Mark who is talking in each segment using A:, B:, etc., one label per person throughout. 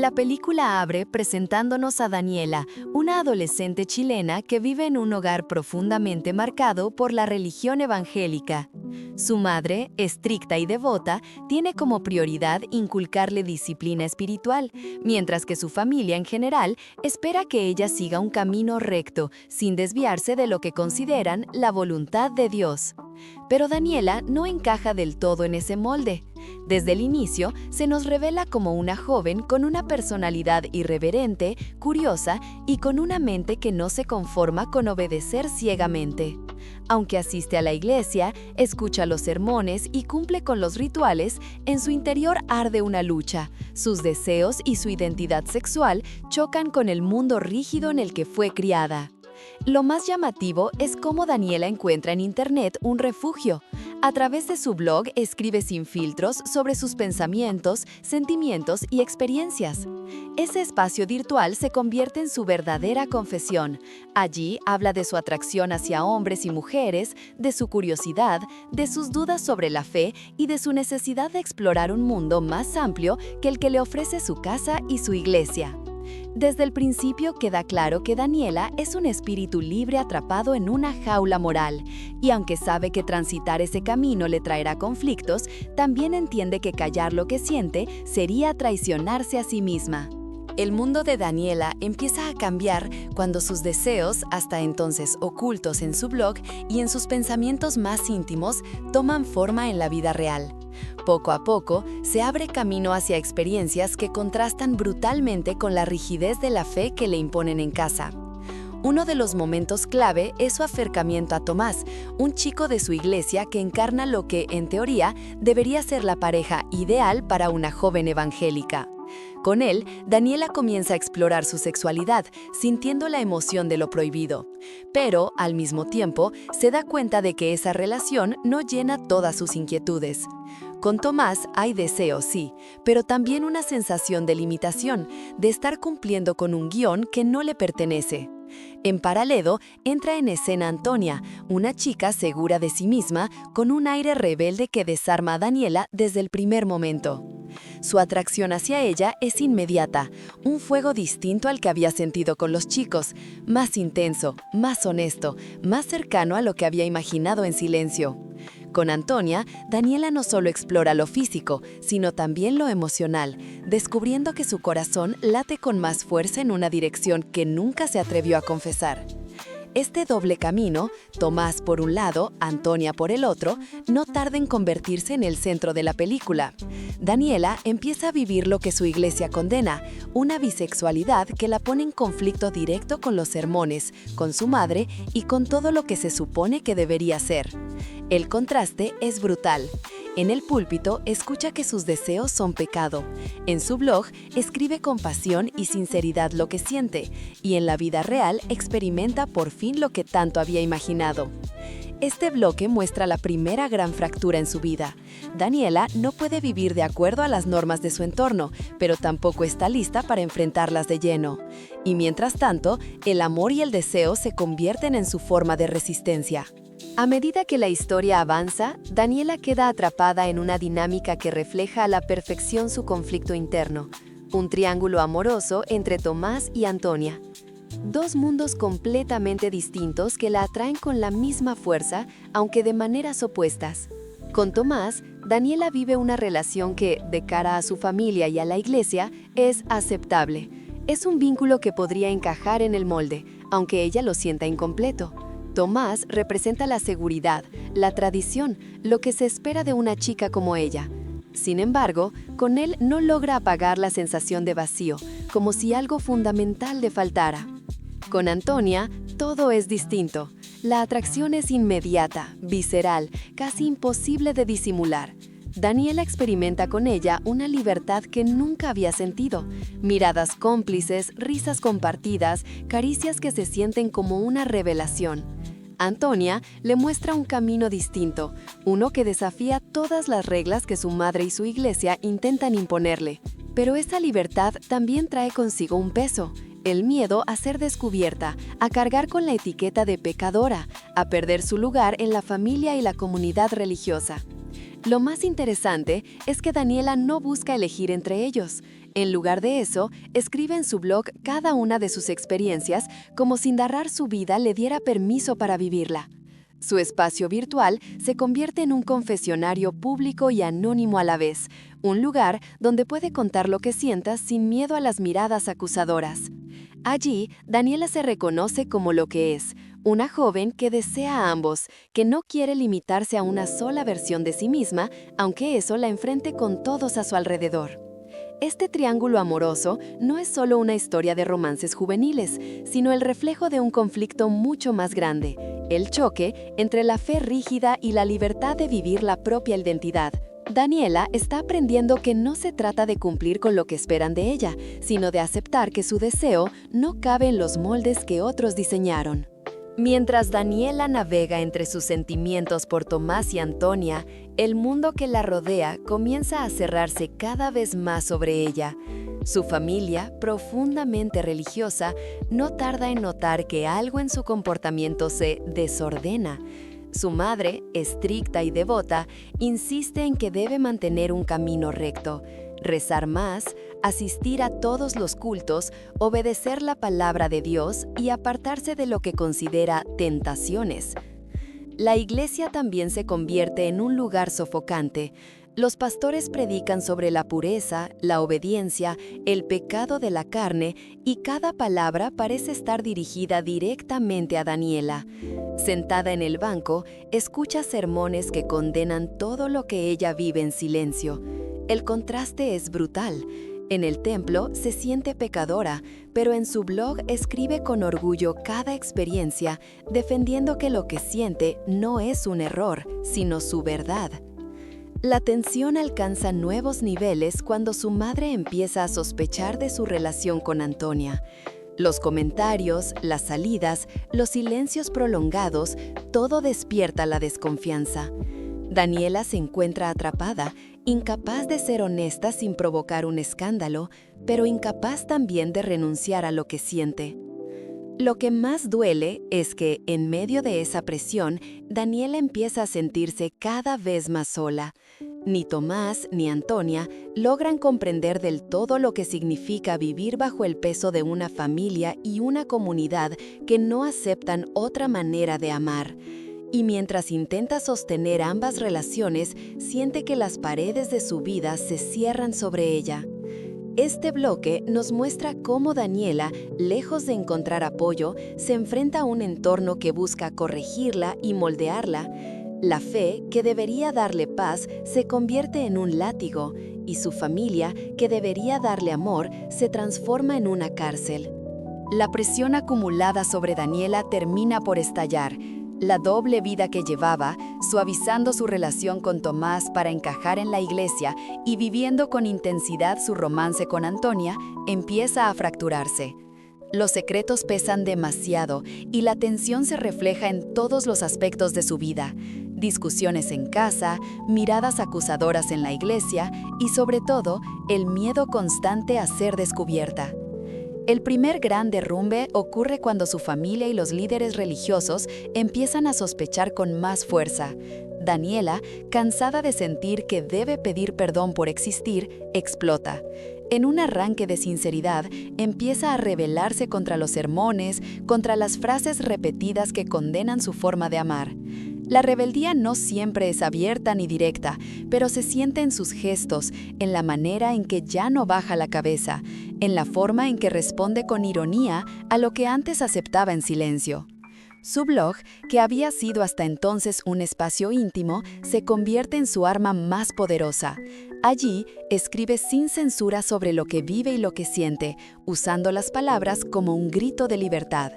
A: La película abre presentándonos a Daniela, una adolescente chilena que vive en un hogar profundamente marcado por la religión evangélica. Su madre, estricta y devota, tiene como prioridad inculcarle disciplina espiritual, mientras que su familia en general espera que ella siga un camino recto, sin desviarse de lo que consideran la voluntad de Dios. Pero Daniela no encaja del todo en ese molde. Desde el inicio, se nos revela como una joven con una personalidad irreverente, curiosa y con una mente que no se conforma con obedecer ciegamente. Aunque asiste a la iglesia, escucha los sermones y cumple con los rituales, en su interior arde una lucha. Sus deseos y su identidad sexual chocan con el mundo rígido en el que fue criada. Lo más llamativo es cómo Daniela encuentra en Internet un refugio. A través de su blog escribe sin filtros sobre sus pensamientos, sentimientos y experiencias. Ese espacio virtual se convierte en su verdadera confesión. Allí habla de su atracción hacia hombres y mujeres, de su curiosidad, de sus dudas sobre la fe y de su necesidad de explorar un mundo más amplio que el que le ofrece su casa y su iglesia. Desde el principio queda claro que Daniela es un espíritu libre atrapado en una jaula moral, y aunque sabe que transitar ese camino le traerá conflictos, también entiende que callar lo que siente sería traicionarse a sí misma. El mundo de Daniela empieza a cambiar cuando sus deseos, hasta entonces ocultos en su blog y en sus pensamientos más íntimos, toman forma en la vida real. Poco a poco, se abre camino hacia experiencias que contrastan brutalmente con la rigidez de la fe que le imponen en casa. Uno de los momentos clave es su acercamiento a Tomás, un chico de su iglesia que encarna lo que, en teoría, debería ser la pareja ideal para una joven evangélica. Con él, Daniela comienza a explorar su sexualidad, sintiendo la emoción de lo prohibido. Pero, al mismo tiempo, se da cuenta de que esa relación no llena todas sus inquietudes. Con Tomás hay deseo, sí, pero también una sensación de limitación, de estar cumpliendo con un guión que no le pertenece. En paralelo, entra en escena Antonia, una chica segura de sí misma, con un aire rebelde que desarma a Daniela desde el primer momento. Su atracción hacia ella es inmediata, un fuego distinto al que había sentido con los chicos, más intenso, más honesto, más cercano a lo que había imaginado en silencio. Con Antonia, Daniela no solo explora lo físico, sino también lo emocional, descubriendo que su corazón late con más fuerza en una dirección que nunca se atrevió a confesar. Este doble camino, Tomás por un lado, Antonia por el otro, no tarda en convertirse en el centro de la película. Daniela empieza a vivir lo que su iglesia condena, una bisexualidad que la pone en conflicto directo con los sermones, con su madre y con todo lo que se supone que debería ser. El contraste es brutal. En el púlpito escucha que sus deseos son pecado. En su blog escribe con pasión y sinceridad lo que siente, y en la vida real experimenta por fin lo que tanto había imaginado. Este bloque muestra la primera gran fractura en su vida. Daniela no puede vivir de acuerdo a las normas de su entorno, pero tampoco está lista para enfrentarlas de lleno. Y mientras tanto, el amor y el deseo se convierten en su forma de resistencia. A medida que la historia avanza, Daniela queda atrapada en una dinámica que refleja a la perfección su conflicto interno, un triángulo amoroso entre Tomás y Antonia. Dos mundos completamente distintos que la atraen con la misma fuerza, aunque de maneras opuestas. Con Tomás, Daniela vive una relación que, de cara a su familia y a la iglesia, es aceptable. Es un vínculo que podría encajar en el molde, aunque ella lo sienta incompleto. Tomás representa la seguridad, la tradición, lo que se espera de una chica como ella. Sin embargo, con él no logra apagar la sensación de vacío, como si algo fundamental le faltara. Con Antonia, todo es distinto. La atracción es inmediata, visceral, casi imposible de disimular. Daniela experimenta con ella una libertad que nunca había sentido. Miradas cómplices, risas compartidas, caricias que se sienten como una revelación. Antonia le muestra un camino distinto, uno que desafía todas las reglas que su madre y su iglesia intentan imponerle. Pero esa libertad también trae consigo un peso, el miedo a ser descubierta, a cargar con la etiqueta de pecadora, a perder su lugar en la familia y la comunidad religiosa. Lo más interesante es que Daniela no busca elegir entre ellos. En lugar de eso, escribe en su blog cada una de sus experiencias como si narrar su vida le diera permiso para vivirla. Su espacio virtual se convierte en un confesionario público y anónimo a la vez, un lugar donde puede contar lo que sienta sin miedo a las miradas acusadoras. Allí, Daniela se reconoce como lo que es, una joven que desea a ambos, que no quiere limitarse a una sola versión de sí misma, aunque eso la enfrente con todos a su alrededor. Este triángulo amoroso no es solo una historia de romances juveniles, sino el reflejo de un conflicto mucho más grande, el choque entre la fe rígida y la libertad de vivir la propia identidad. Daniela está aprendiendo que no se trata de cumplir con lo que esperan de ella, sino de aceptar que su deseo no cabe en los moldes que otros diseñaron. Mientras Daniela navega entre sus sentimientos por Tomás y Antonia, el mundo que la rodea comienza a cerrarse cada vez más sobre ella. Su familia, profundamente religiosa, no tarda en notar que algo en su comportamiento se desordena. Su madre, estricta y devota, insiste en que debe mantener un camino recto, rezar más, asistir a todos los cultos, obedecer la palabra de Dios y apartarse de lo que considera tentaciones. La iglesia también se convierte en un lugar sofocante. Los pastores predican sobre la pureza, la obediencia, el pecado de la carne, y cada palabra parece estar dirigida directamente a Daniela. Sentada en el banco, escucha sermones que condenan todo lo que ella vive en silencio. El contraste es brutal. En el templo se siente pecadora, pero en su blog escribe con orgullo cada experiencia, defendiendo que lo que siente no es un error, sino su verdad. La tensión alcanza nuevos niveles cuando su madre empieza a sospechar de su relación con Antonia. Los comentarios, las salidas, los silencios prolongados, todo despierta la desconfianza. Daniela se encuentra atrapada, incapaz de ser honesta sin provocar un escándalo, pero incapaz también de renunciar a lo que siente. Lo que más duele es que, en medio de esa presión, Daniela empieza a sentirse cada vez más sola. Ni Tomás ni Antonia logran comprender del todo lo que significa vivir bajo el peso de una familia y una comunidad que no aceptan otra manera de amar. Y mientras intenta sostener ambas relaciones, siente que las paredes de su vida se cierran sobre ella. Este bloque nos muestra cómo Daniela, lejos de encontrar apoyo, se enfrenta a un entorno que busca corregirla y moldearla. La fe, que debería darle paz, se convierte en un látigo, y su familia, que debería darle amor, se transforma en una cárcel. La presión acumulada sobre Daniela termina por estallar. La doble vida que llevaba, suavizando su relación con Tomás para encajar en la iglesia y viviendo con intensidad su romance con Antonia, empieza a fracturarse. Los secretos pesan demasiado y la tensión se refleja en todos los aspectos de su vida. Discusiones en casa, miradas acusadoras en la iglesia y, sobre todo, el miedo constante a ser descubierta. El primer gran derrumbe ocurre cuando su familia y los líderes religiosos empiezan a sospechar con más fuerza. Daniela, cansada de sentir que debe pedir perdón por existir, explota. En un arranque de sinceridad, empieza a rebelarse contra los sermones, contra las frases repetidas que condenan su forma de amar. La rebeldía no siempre es abierta ni directa, pero se siente en sus gestos, en la manera en que ya no baja la cabeza, en la forma en que responde con ironía a lo que antes aceptaba en silencio. Su blog, que había sido hasta entonces un espacio íntimo, se convierte en su arma más poderosa. Allí, escribe sin censura sobre lo que vive y lo que siente, usando las palabras como un grito de libertad.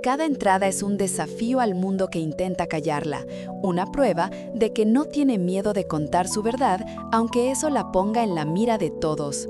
A: Cada entrada es un desafío al mundo que intenta callarla, una prueba de que no tiene miedo de contar su verdad, aunque eso la ponga en la mira de todos.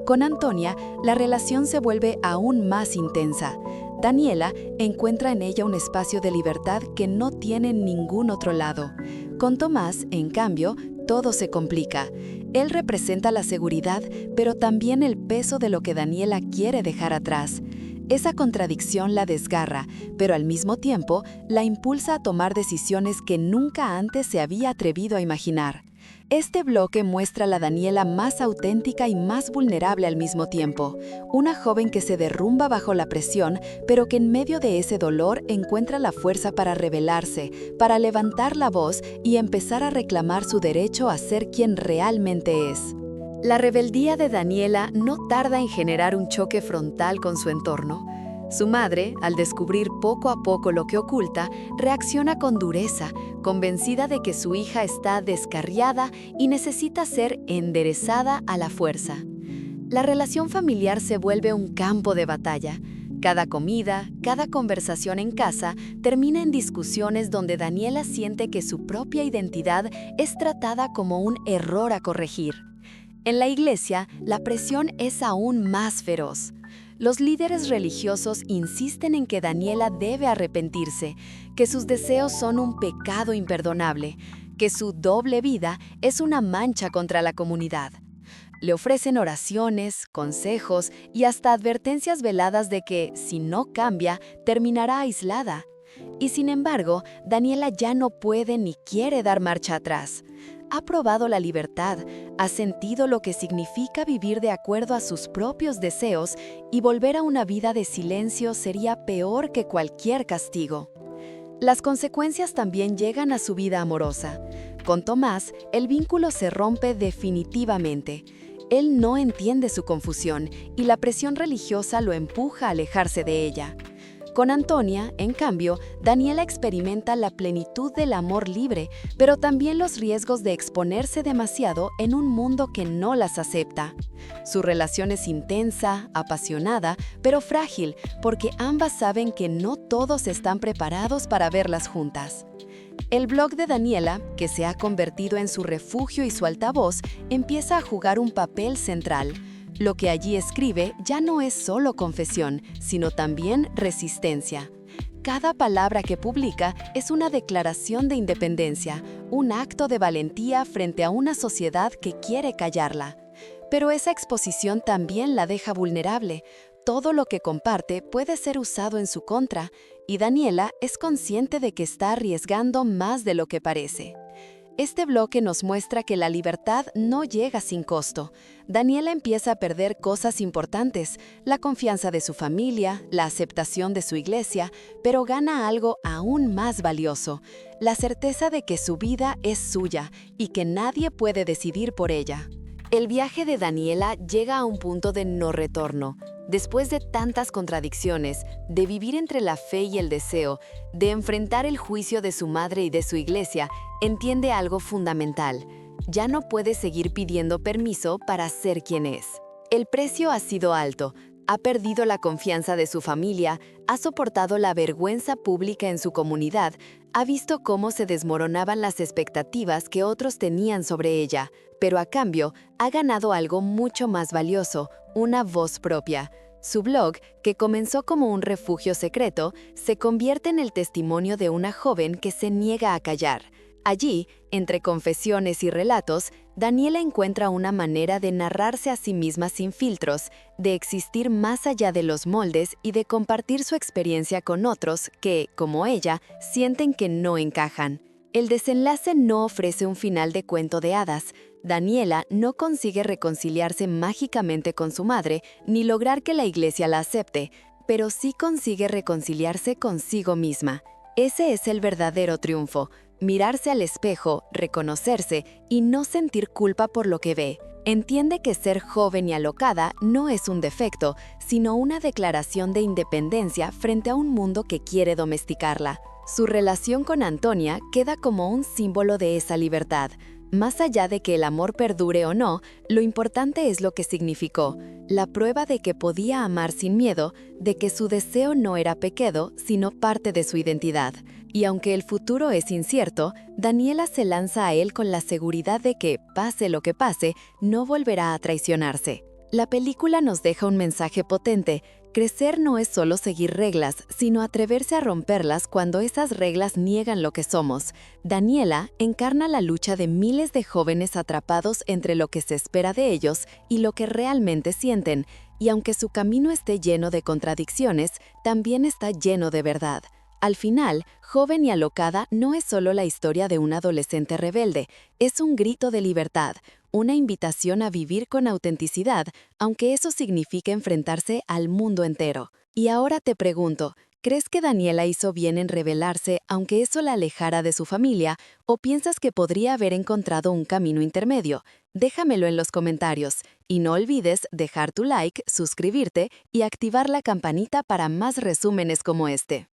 A: Con Antonia, la relación se vuelve aún más intensa. Daniela encuentra en ella un espacio de libertad que no tiene en ningún otro lado. Con Tomás, en cambio, todo se complica. Él representa la seguridad, pero también el peso de lo que Daniela quiere dejar atrás. Esa contradicción la desgarra, pero al mismo tiempo la impulsa a tomar decisiones que nunca antes se había atrevido a imaginar. Este bloque muestra a la Daniela más auténtica y más vulnerable al mismo tiempo. Una joven que se derrumba bajo la presión, pero que en medio de ese dolor encuentra la fuerza para rebelarse, para levantar la voz y empezar a reclamar su derecho a ser quien realmente es. La rebeldía de Daniela no tarda en generar un choque frontal con su entorno. Su madre, al descubrir poco a poco lo que oculta, reacciona con dureza, convencida de que su hija está descarriada y necesita ser enderezada a la fuerza. La relación familiar se vuelve un campo de batalla. Cada comida, cada conversación en casa termina en discusiones donde Daniela siente que su propia identidad es tratada como un error a corregir. En la iglesia, la presión es aún más feroz. Los líderes religiosos insisten en que Daniela debe arrepentirse, que sus deseos son un pecado imperdonable, que su doble vida es una mancha contra la comunidad. Le ofrecen oraciones, consejos y hasta advertencias veladas de que, si no cambia, terminará aislada. Y sin embargo, Daniela ya no puede ni quiere dar marcha atrás. Ha probado la libertad, ha sentido lo que significa vivir de acuerdo a sus propios deseos y volver a una vida de silencio sería peor que cualquier castigo. Las consecuencias también llegan a su vida amorosa. Con Tomás, el vínculo se rompe definitivamente. Él no entiende su confusión y la presión religiosa lo empuja a alejarse de ella. Con Antonia, en cambio, Daniela experimenta la plenitud del amor libre, pero también los riesgos de exponerse demasiado en un mundo que no las acepta. Su relación es intensa, apasionada, pero frágil, porque ambas saben que no todos están preparados para verlas juntas. El blog de Daniela, que se ha convertido en su refugio y su altavoz, empieza a jugar un papel central. Lo que allí escribe ya no es solo confesión, sino también resistencia. Cada palabra que publica es una declaración de independencia, un acto de valentía frente a una sociedad que quiere callarla. Pero esa exposición también la deja vulnerable. Todo lo que comparte puede ser usado en su contra, y Daniela es consciente de que está arriesgando más de lo que parece. Este bloque nos muestra que la libertad no llega sin costo. Daniela empieza a perder cosas importantes, la confianza de su familia, la aceptación de su iglesia, pero gana algo aún más valioso, la certeza de que su vida es suya y que nadie puede decidir por ella. El viaje de Daniela llega a un punto de no retorno. Después de tantas contradicciones, de vivir entre la fe y el deseo, de enfrentar el juicio de su madre y de su iglesia, entiende algo fundamental. Ya no puede seguir pidiendo permiso para ser quien es. El precio ha sido alto. Ha perdido la confianza de su familia, ha soportado la vergüenza pública en su comunidad, ha visto cómo se desmoronaban las expectativas que otros tenían sobre ella, pero a cambio ha ganado algo mucho más valioso, una voz propia. Su blog, que comenzó como un refugio secreto, se convierte en el testimonio de una joven que se niega a callar. Allí, entre confesiones y relatos, Daniela encuentra una manera de narrarse a sí misma sin filtros, de existir más allá de los moldes y de compartir su experiencia con otros que, como ella, sienten que no encajan. El desenlace no ofrece un final de cuento de hadas. Daniela no consigue reconciliarse mágicamente con su madre ni lograr que la iglesia la acepte, pero sí consigue reconciliarse consigo misma. Ese es el verdadero triunfo. Mirarse al espejo, reconocerse y no sentir culpa por lo que ve. Entiende que ser joven y alocada no es un defecto, sino una declaración de independencia frente a un mundo que quiere domesticarla. Su relación con Antonia queda como un símbolo de esa libertad. Más allá de que el amor perdure o no, lo importante es lo que significó, la prueba de que podía amar sin miedo, de que su deseo no era pecado, sino parte de su identidad. Y aunque el futuro es incierto, Daniela se lanza a él con la seguridad de que, pase lo que pase, no volverá a traicionarse. La película nos deja un mensaje potente. Crecer no es solo seguir reglas, sino atreverse a romperlas cuando esas reglas niegan lo que somos. Daniela encarna la lucha de miles de jóvenes atrapados entre lo que se espera de ellos y lo que realmente sienten, y aunque su camino esté lleno de contradicciones, también está lleno de verdad. Al final, Joven y Alocada no es solo la historia de un adolescente rebelde, es un grito de libertad, una invitación a vivir con autenticidad, aunque eso signifique enfrentarse al mundo entero. Y ahora te pregunto, ¿crees que Daniela hizo bien en rebelarse aunque eso la alejara de su familia, o piensas que podría haber encontrado un camino intermedio? Déjamelo en los comentarios. Y no olvides dejar tu like, suscribirte y activar la campanita para más resúmenes como este.